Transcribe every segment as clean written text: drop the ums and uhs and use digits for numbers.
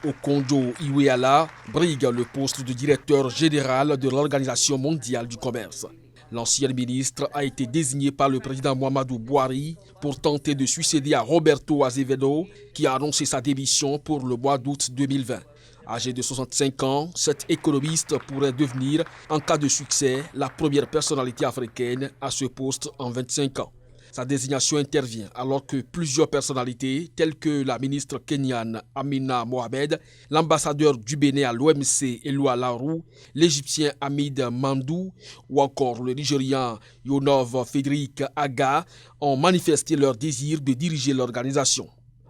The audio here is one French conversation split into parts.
Okonjo-Iweala brigue le poste de directeur général de l'Organisation mondiale du commerce. L'ancien ministre a été désigné par le président Muhammadu Buhari pour tenter de succéder à Roberto Azevedo, qui a annoncé sa démission pour le mois d'août 2020. Âgé de 65 ans, cet économiste pourrait devenir, en cas de succès, la première personnalité africaine à ce poste en 25 ans. Sa désignation intervient alors que plusieurs personnalités, telles que la ministre kenyane Amina Mohamed, l'ambassadeur du Bénin à l'OMC Eloi Larou, l'Égyptien Hamid Mandou ou encore le Nigérian Yonov Frédéric Aga ont manifesté leur désir de diriger l'organisation.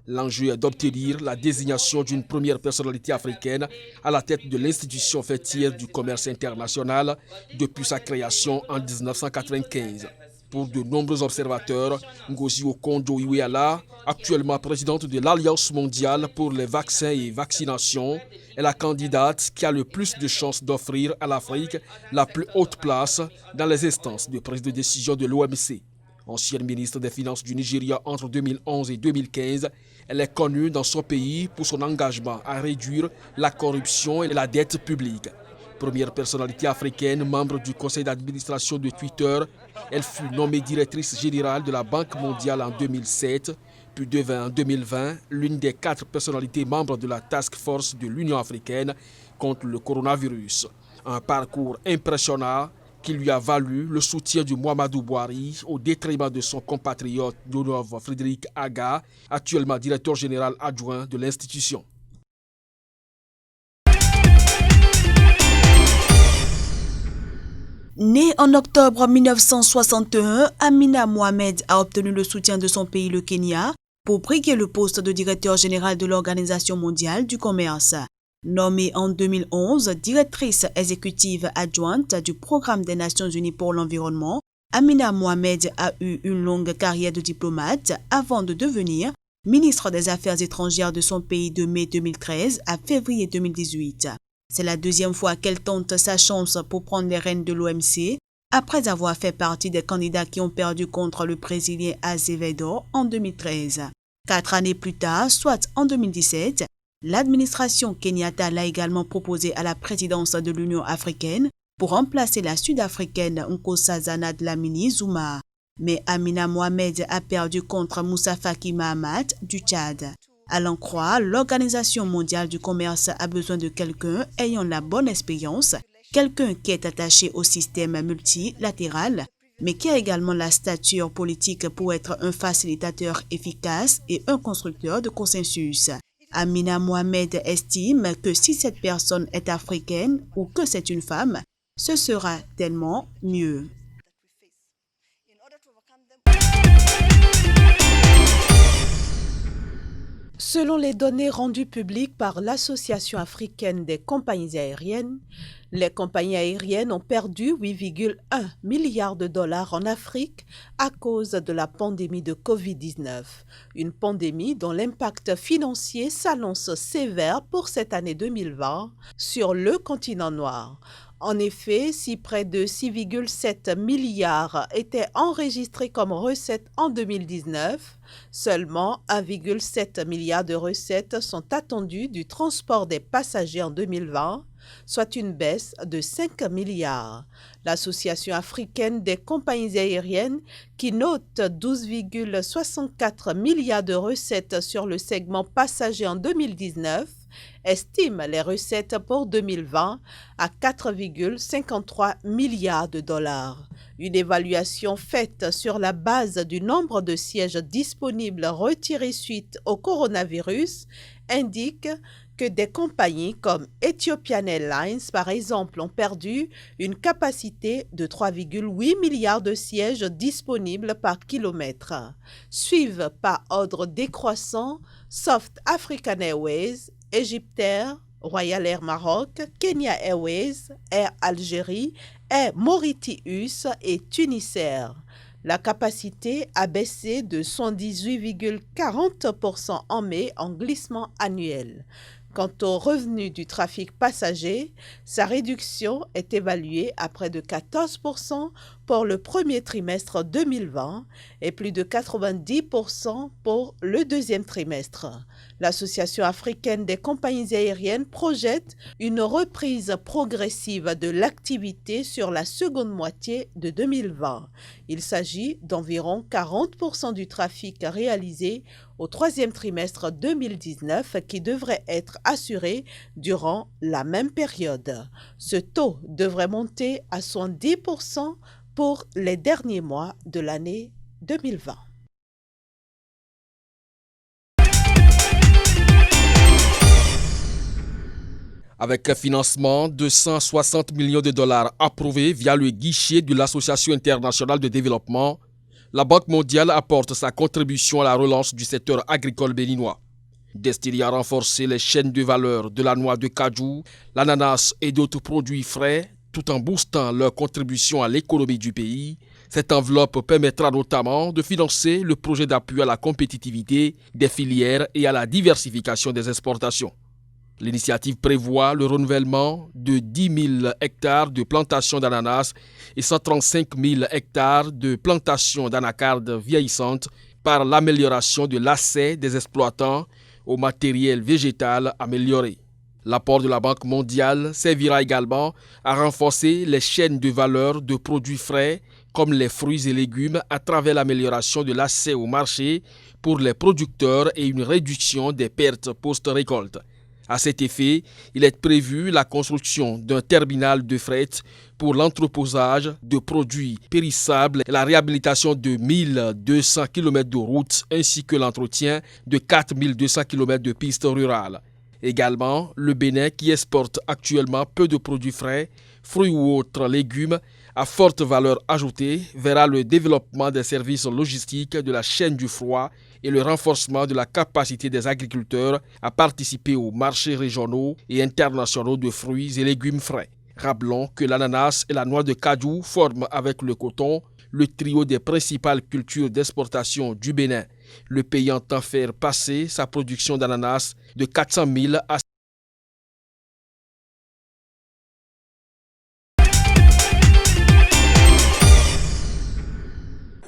L'enjeu est d'obtenir la désignation d'une première personnalité africaine à la tête de l'institution fêtière du commerce international depuis sa création en 1995. Pour de nombreux observateurs, Ngozi Okonjo-Iweala, actuellement présidente de l'Alliance mondiale pour les vaccins et vaccinations, est la candidate qui a le plus de chances d'offrir à l'Afrique la plus haute place dans les instances de prise de décision de l'OMC. Ancienne ministre des Finances du Nigeria entre 2011 et 2015, elle est connue dans son pays pour son engagement à réduire la corruption et la dette publique. Première personnalité africaine, membre du conseil d'administration de Twitter, elle fut nommée directrice générale de la Banque mondiale en 2007, puis devint en 2020 l'une des 4 personnalités membres de la Task Force de l'Union africaine contre le coronavirus. Un parcours impressionnant qui lui a valu le soutien du Muhammadu Buhari au détriment de son compatriote Yonov Frédéric Aga, actuellement directeur général adjoint de l'institution. Née en octobre 1961, Amina Mohamed a obtenu le soutien de son pays, le Kenya, pour briguer le poste de directeur général de l'Organisation mondiale du commerce. Nommée en 2011 directrice exécutive adjointe du Programme des Nations unies pour l'environnement, Amina Mohamed a eu une longue carrière de diplomate avant de devenir ministre des Affaires étrangères de son pays de mai 2013 à février 2018. C'est la deuxième fois qu'elle tente sa chance pour prendre les rênes de l'OMC, après avoir fait partie des candidats qui ont perdu contre le Brésilien Azevedo en 2013. 4 années plus tard, soit en 2017, l'administration Kenyatta l'a également proposé à la présidence de l'Union africaine pour remplacer la Sud-Africaine Nkosazana Dlamini Zuma. Mais Amina Mohamed a perdu contre Moussa Faki Mahamat du Tchad. À l'en croire, l'Organisation mondiale du commerce a besoin de quelqu'un ayant la bonne expérience, quelqu'un qui est attaché au système multilatéral, mais qui a également la stature politique pour être un facilitateur efficace et un constructeur de consensus. Amina Mohamed estime que si cette personne est africaine ou que c'est une femme, ce sera tellement mieux. Selon les données rendues publiques par l'Association africaine des compagnies aériennes, les compagnies aériennes ont perdu 8,1 milliards de dollars en Afrique à cause de la pandémie de Covid-19. Une pandémie dont l'impact financier s'annonce sévère pour cette année 2020 sur le continent noir. En effet, si près de 6,7 milliards étaient enregistrés comme recettes en 2019, seulement 1,7 milliard de recettes sont attendues du transport des passagers en 2020, soit une baisse de 5 milliards. L'Association africaine des compagnies aériennes, qui note 12,64 milliards de recettes sur le segment passager en 2019, estime les recettes pour 2020 à 4,53 milliards de dollars. Une évaluation faite sur la base du nombre de sièges disponibles retirés suite au coronavirus indique que des compagnies comme Ethiopian Airlines, par exemple, ont perdu une capacité de 3,8 milliards de sièges disponibles par kilomètre. Suivent par ordre décroissant Soft African Airways, Egyptair, Royal Air Maroc, Kenya Airways, Air Algérie, Air Mauritius et Tunisair. La capacité a baissé de 118,40% en mai en glissement annuel. Quant au revenu du trafic passager, sa réduction est évaluée à près de 14% pour le premier trimestre 2020 et plus de 90% pour le deuxième trimestre. L'Association africaine des compagnies aériennes projette une reprise progressive de l'activité sur la seconde moitié de 2020. Il s'agit d'environ 40% du trafic réalisé au troisième trimestre 2019 qui devrait être assuré durant la même période. Ce taux devrait monter à 70% pour les derniers mois de l'année 2020. Avec un financement de 160 millions de dollars approuvé via le guichet de l'Association internationale de développement, la Banque mondiale apporte sa contribution à la relance du secteur agricole béninois. Destiné à renforcer les chaînes de valeur de la noix de cajou, l'ananas et d'autres produits frais, tout en boostant leur contribution à l'économie du pays, cette enveloppe permettra notamment de financer le projet d'appui à la compétitivité des filières et à la diversification des exportations. L'initiative prévoit le renouvellement de 10 000 hectares de plantations d'ananas et 135 000 hectares de plantations d'anacardes vieillissantes par l'amélioration de l'accès des exploitants au matériel végétal amélioré. L'apport de la Banque mondiale servira également à renforcer les chaînes de valeur de produits frais comme les fruits et légumes à travers l'amélioration de l'accès au marché pour les producteurs et une réduction des pertes post-récolte. À cet effet, il est prévu la construction d'un terminal de fret pour l'entreposage de produits périssables et la réhabilitation de 1200 km de routes ainsi que l'entretien de 4200 km de pistes rurales. Également, le Bénin, qui exporte actuellement peu de produits frais, fruits ou autres légumes à forte valeur ajoutée, verra le développement des services logistiques de la chaîne du froid et le renforcement de la capacité des agriculteurs à participer aux marchés régionaux et internationaux de fruits et légumes frais. Rappelons que l'ananas et la noix de cajou forment avec le coton le trio des principales cultures d'exportation du Bénin. Le pays entend faire passer sa production d'ananas de 400 000 à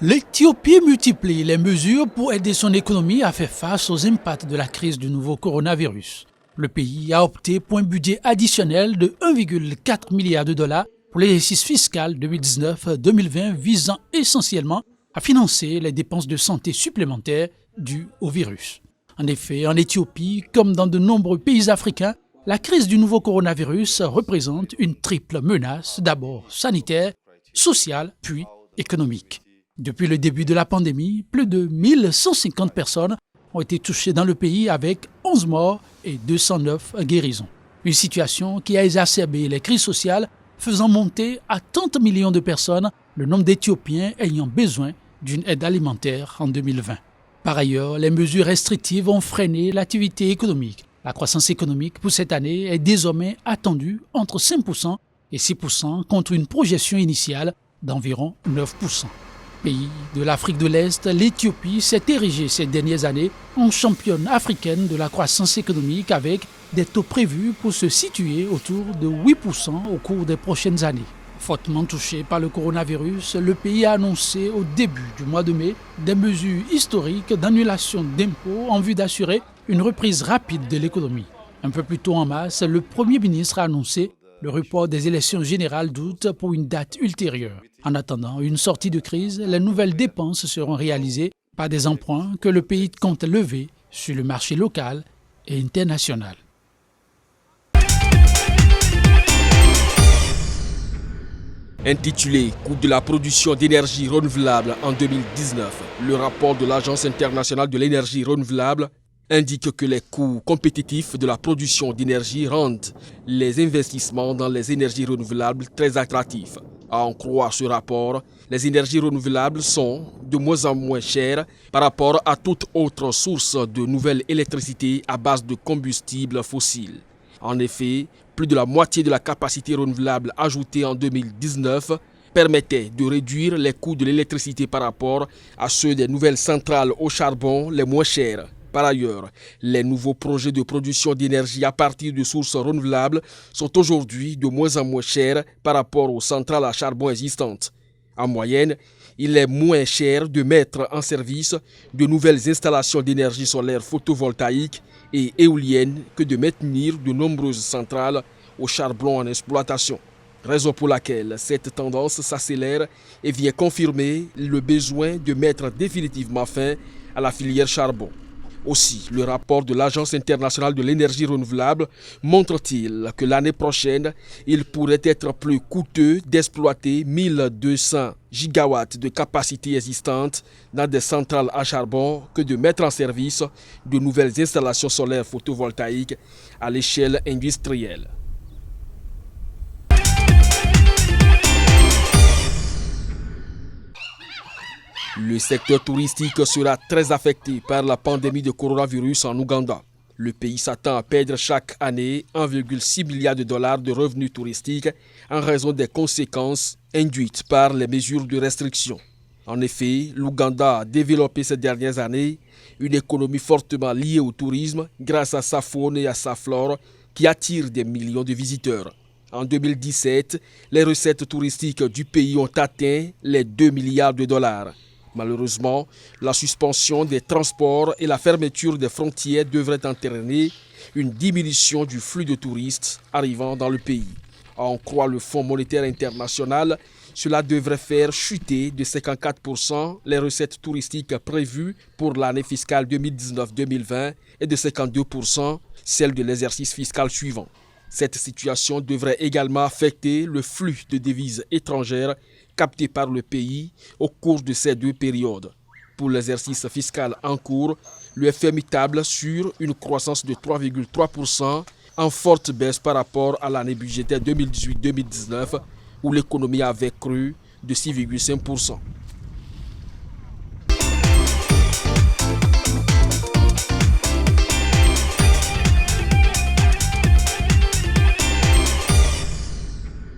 L'Éthiopie multiplie les mesures pour aider son économie à faire face aux impacts de la crise du nouveau coronavirus. Le pays a opté pour un budget additionnel de 1,4 milliard de dollars pour l'exercice fiscal 2019-2020 visant essentiellement à financer les dépenses de santé supplémentaires dues au virus. En effet, en Éthiopie, comme dans de nombreux pays africains, la crise du nouveau coronavirus représente une triple menace, d'abord sanitaire, sociale, puis économique. Depuis le début de la pandémie, plus de 1150 personnes ont été touchées dans le pays avec 11 morts et 209 guérisons. Une situation qui a exacerbé les crises sociales, faisant monter à 30 millions de personnes le nombre d'Éthiopiens ayant besoin d'une aide alimentaire en 2020. Par ailleurs, les mesures restrictives ont freiné l'activité économique. La croissance économique pour cette année est désormais attendue entre 5% et 6% contre une projection initiale d'environ 9%. Pays de l'Afrique de l'Est, l'Éthiopie s'est érigée ces dernières années en championne africaine de la croissance économique avec des taux prévus pour se situer autour de 8% au cours des prochaines années. Fortement touché par le coronavirus, le pays a annoncé au début du mois de mai des mesures historiques d'annulation d'impôts en vue d'assurer une reprise rapide de l'économie. Un peu plus tôt en mars, le Premier ministre a annoncé le report des élections générales d'août pour une date ultérieure. En attendant une sortie de crise, les nouvelles dépenses seront réalisées par des emprunts que le pays compte lever sur le marché local et international. Intitulé « Coût de la production d'énergie renouvelable en 2019 », le rapport de l'Agence internationale de l'énergie renouvelable indique que les coûts compétitifs de la production d'énergie rendent les investissements dans les énergies renouvelables très attractifs. À en croire ce rapport, les énergies renouvelables sont de moins en moins chères par rapport à toute autre source de nouvelle électricité à base de combustibles fossiles. En effet, plus de la moitié de la capacité renouvelable ajoutée en 2019 permettait de réduire les coûts de l'électricité par rapport à ceux des nouvelles centrales au charbon les moins chères. Par ailleurs, les nouveaux projets de production d'énergie à partir de sources renouvelables sont aujourd'hui de moins en moins chers par rapport aux centrales à charbon existantes. En moyenne, il est moins cher de mettre en service de nouvelles installations d'énergie solaire photovoltaïque et éolienne que de maintenir de nombreuses centrales au charbon en exploitation. Raison pour laquelle cette tendance s'accélère et vient confirmer le besoin de mettre définitivement fin à la filière charbon. Aussi, le rapport de l'Agence internationale de l'énergie renouvelable montre-t-il que l'année prochaine, il pourrait être plus coûteux d'exploiter 1200 gigawatts de capacité existante dans des centrales à charbon que de mettre en service de nouvelles installations solaires photovoltaïques à l'échelle industrielle. Le secteur touristique sera très affecté par la pandémie de coronavirus en Ouganda. Le pays s'attend à perdre chaque année 1,6 milliard de dollars de revenus touristiques en raison des conséquences induites par les mesures de restriction. En effet, l'Ouganda a développé ces dernières années une économie fortement liée au tourisme grâce à sa faune et à sa flore qui attirent des millions de visiteurs. En 2017, les recettes touristiques du pays ont atteint les 2 milliards de dollars. Malheureusement, la suspension des transports et la fermeture des frontières devraient entraîner une diminution du flux de touristes arrivant dans le pays. À en croire le Fonds monétaire international, cela devrait faire chuter de 54% les recettes touristiques prévues pour l'année fiscale 2019-2020 et de 52% celles de l'exercice fiscal suivant. Cette situation devrait également affecter le flux de devises étrangères capté par le pays au cours de ces deux périodes. Pour l'exercice fiscal en cours, le FMI table sur une croissance de 3,3% en forte baisse par rapport à l'année budgétaire 2018-2019 où l'économie avait cru de 6,5%.